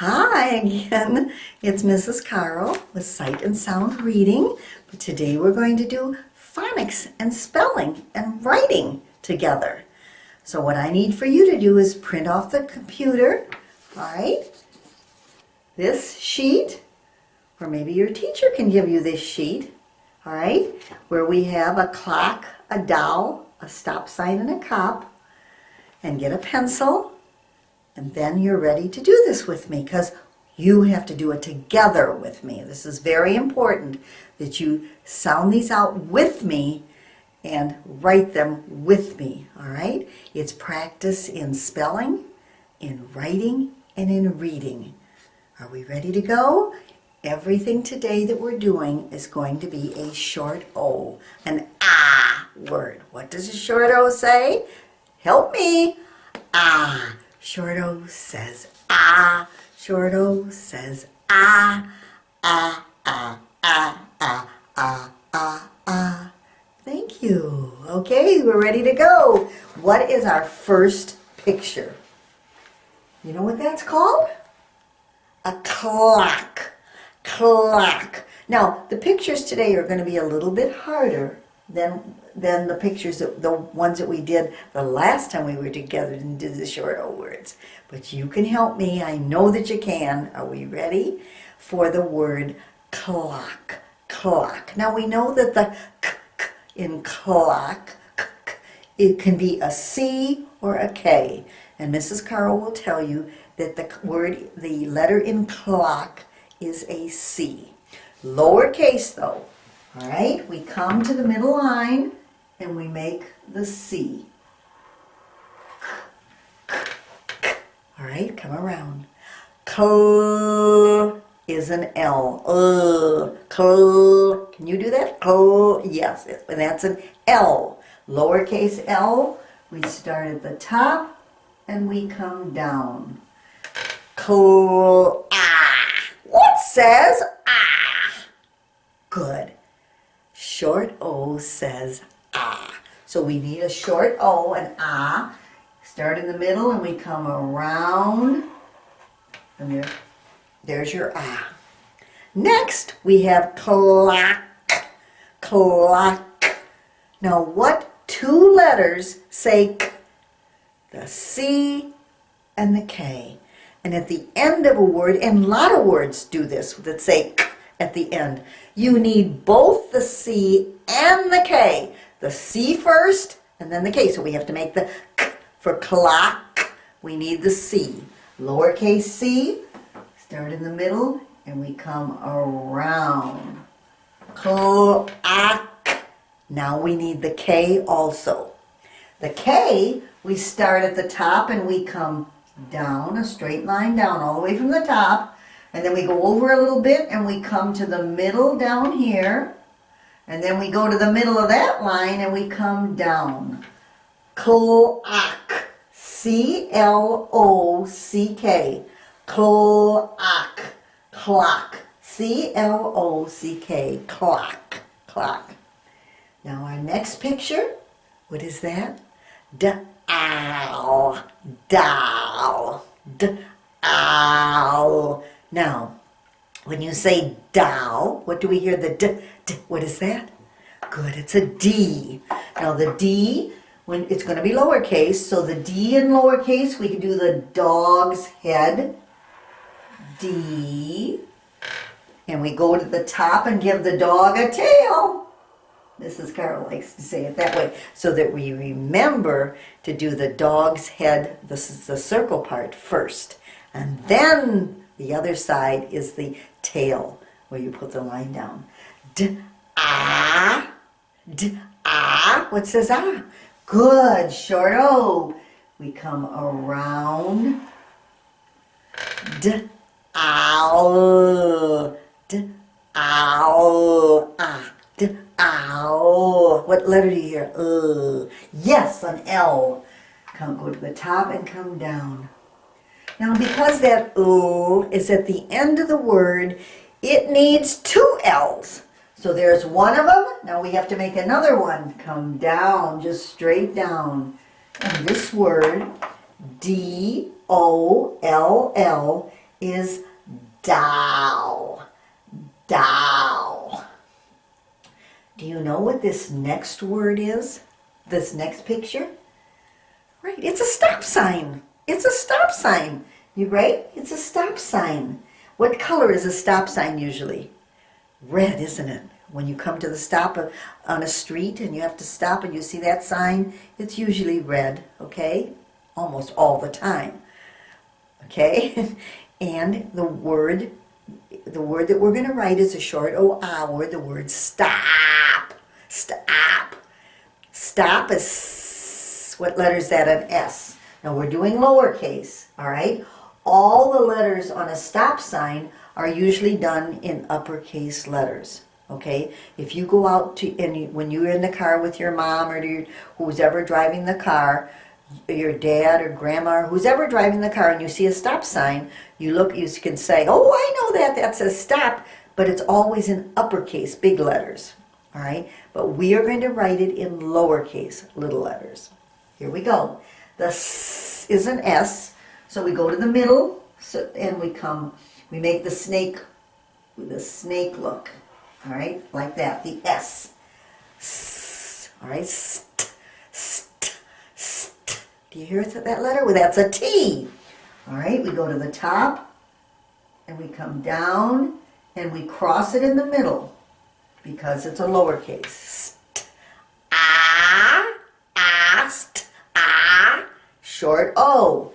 Hi again, it's Mrs. Carl with Sight and Sound Reading, but today we're going to do phonics and spelling and writing together. So what I need for you to do is print off the computer, all right, this sheet, or maybe your teacher can give you this sheet, all right, where we have a clock, a doll, a stop sign, and a cop, and get a pencil. And then you're ready to do this with me because you have to do it together with me. This is very important that you sound these out with me and write them with me, all right? It's practice in spelling, in writing, and in reading. Are we ready to go? Everything today that we're doing is going to be a short O, an ah word. What does a short O say? Help me. Ah. Short O says ah. Short O says ah. Ah, ah, ah, ah, ah, ah, ah. Thank you. Okay, we're ready to go. What is our first picture? You know what that's called? A clock. Clock. Now, the pictures today are going to be a little bit harder than the pictures, the ones that we did the last time we were together and did the short O words. But you can help me. I know that you can. Are we ready for the word clock? Clock. Now we know that the k in clock, it can be a C or a K. And Mrs. Carl will tell you that the letter in clock is a C. Lowercase though. All right, we come to the middle line and we make the C. All right, come around. Cl is an L. Cl. Can you do that? Cl. Yes, and that's an L. Lowercase L. We start at the top and we come down. Cl. Ah. What says ah? Good. Short O says ah. So we need a short O and ah. Start in the middle and we come around. And there's your ah. Next we have clock. Clock. Now what two letters say k? The C and the K. And at the end of a word, and a lot of words do this that say k at the end, you need both the C and the K. The C first and then the K. So we have to make the k for clock. We need the C. Lowercase c, start in the middle and we come around. Clock. Now we need the K also. The K, we start at the top and we come down, a straight line down all the way from the top. And then we go over a little bit and we come to the middle down here. And then we go to the middle of that line and we come down. Clock. C-L-O-C-K. Clock. Clock. C-L-O-C-K. Clock. Clock. Now our next picture, what is that? D-owl. Doll. D-owl. Now, when you say doll, what do we hear? The d, what is that? Good, it's a D. Now the D, when it's going to be lowercase, so the D in lowercase, we can do the dog's head. D. And we go to the top and give the dog a tail. Mrs. Carl likes to say it that way, so that we remember to do the dog's head, this is the circle part first. And then the other side is the tail, where you put the line down. D-ah. D-ah. What says ah? Good. Short O. We come around. D-owl. D-owl. Ah. D-owl. What letter do you hear? Yes, an L. Go to the top and come down. Now, because that O is at the end of the word, it needs two L's. So there's one of them. Now we have to make another one. Come down, just straight down. And this word, D-O-L-L, is doll. Doll. Do you know what this next word is? This next picture? Right, it's a stop sign. It's a stop sign. You right? It's a stop sign. What color is a stop sign usually? Red, isn't it? When you come to the stop on a street and you have to stop and you see that sign, it's usually red, okay? Almost all the time, okay? And the word that we're going to write is a short O-ah word, the word stop. Stop. Stop is, what letter is that? An S. Now we're doing lowercase, all right? All the letters on a stop sign are usually done in uppercase letters, okay? If you go out to, and when you're in the car with your mom or who's ever driving the car, your dad or grandma or who's ever driving the car and you see a stop sign, you can say, oh, I know that says stop, but it's always in uppercase, big letters, all right? But we are going to write it in lowercase, little letters. Here we go. The S is an S, so we go to the middle, and we make the snake with a snake look, all right, like that, the S. S, all right, st, st, st. Do you hear that letter? Well, that's a T. All right, we go to the top, and we come down, and we cross it in the middle, because it's a lowercase. St, st, short O.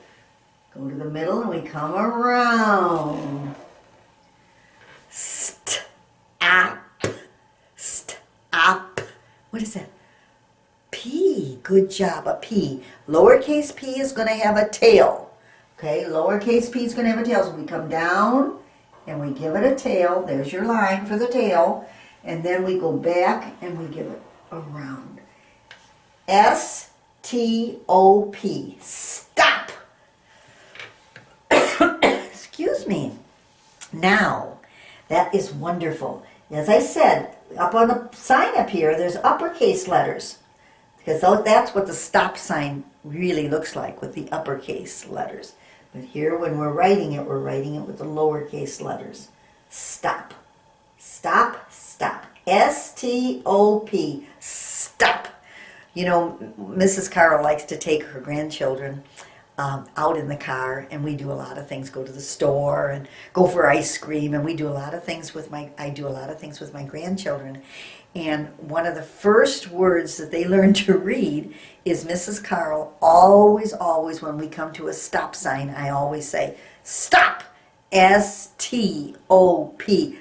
Go to the middle, and we come around. Stop. Stop. What is that? P. Good job, a P. Lowercase p is going to have a tail. Okay, lowercase p is going to have a tail. So we come down and we give it a tail. There's your line for the tail. And then we go back and we give it around. S-T-O-P. Stop. Excuse me. Now, that is wonderful. As I said, up on the sign up here, there's uppercase letters. Because that's what the stop sign really looks like, with the uppercase letters. But here, when we're writing it with the lowercase letters. Stop. Stop, stop. S-T-O-P. Stop. You know, Mrs. Carl likes to take her grandchildren out in the car, and we do a lot of things. Go to the store and go for ice cream, and we do a lot of things with I do a lot of things with my grandchildren. And one of the first words that they learn to read is Mrs. Carl. Always, when we come to a stop sign, I always say, stop. S-T-O-P.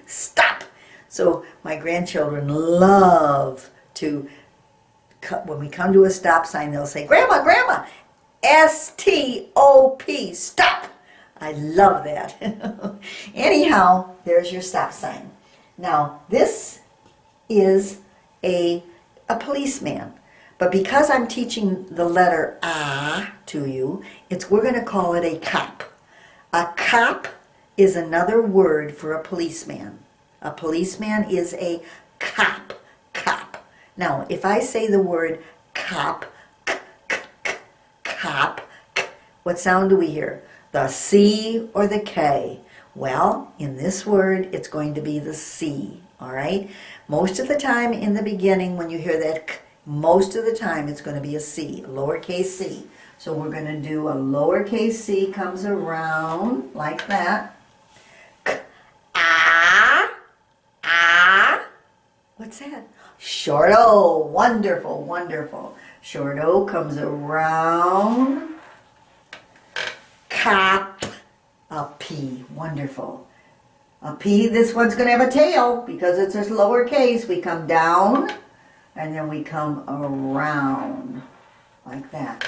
Stop. So my grandchildren love to, when we come to a stop sign, they'll say, Grandma, Grandma, S-T-O-P, stop. I love that. Anyhow, there's your stop sign. Now, this is a policeman. But because I'm teaching the letter A to you, we're going to call it a cop. A cop is another word for a policeman. A policeman is a cop. Cop. Now, if I say the word cop, cop, what sound do we hear? The C or the K? Well, in this word, it's going to be the C, all right? Most of the time in the beginning, when you hear that K, most of the time it's going to be a C, a lowercase c. So we're going to do a lowercase c comes around like that. K, what's that? Short O. Wonderful, wonderful. Short O comes around. Cop. A P. Wonderful. A P, this one's going to have a tail because it's just lowercase. We come down and then we come around like that.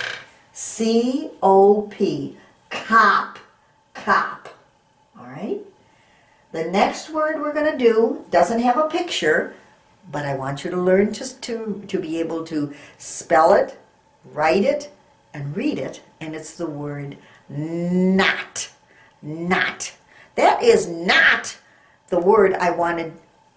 C-O-P. Cop. Cop. All right? The next word we're going to do doesn't have a picture, but I want you to learn just to be able to spell it, write it, and read it. And it's the word not. Not. That is not the word I wanted.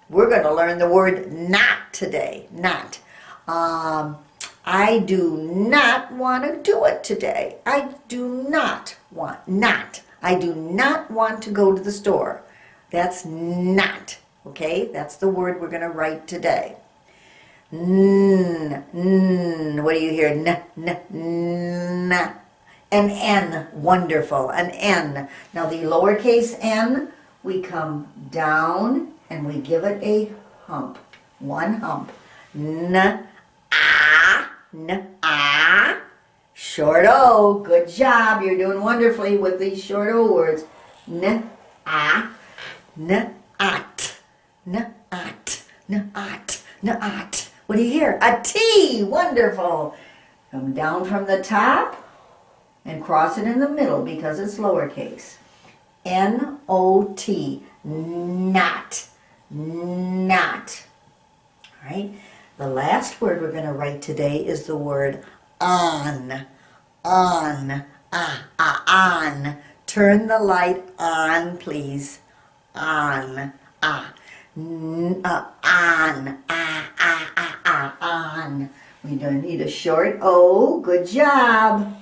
We're going to learn the word not today. Not. I do not want to do it today. I do not want. Not. I do not want to go to the store. That's not, okay? That's the word we're going to write today. N, n, what do you hear? N, n, n. An N, wonderful, an N. Now the lowercase n, we come down and we give it a hump, one hump. N, a, short O, good job, you're doing wonderfully with these short O words. N, a, n, at, n, at, n, at, n, at. What do you hear? A T, wonderful. Come down from the top and cross it in the middle because it's lowercase. N-O-T, not, not. All right, the last word we're going to write today is the word on, on, on. Turn the light on, please. On, on, on. We don't need a short O, good job.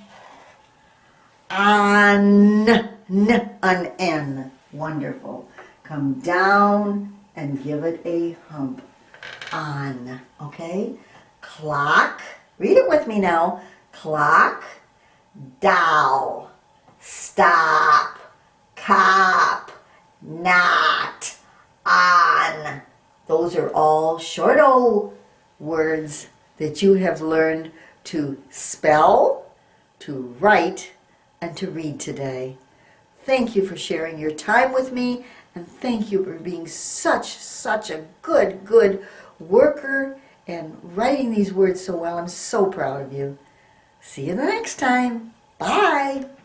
On, an N, wonderful. Come down and give it a hump. On, okay? Clock, read it with me now. Clock, doll, stop, cop, not, on. Those are all short O words that you have learned to spell, to write, and to read today. Thank you for sharing your time with me, and thank you for being such a good worker and writing these words so well. I'm so proud of you. See you the next time. Bye.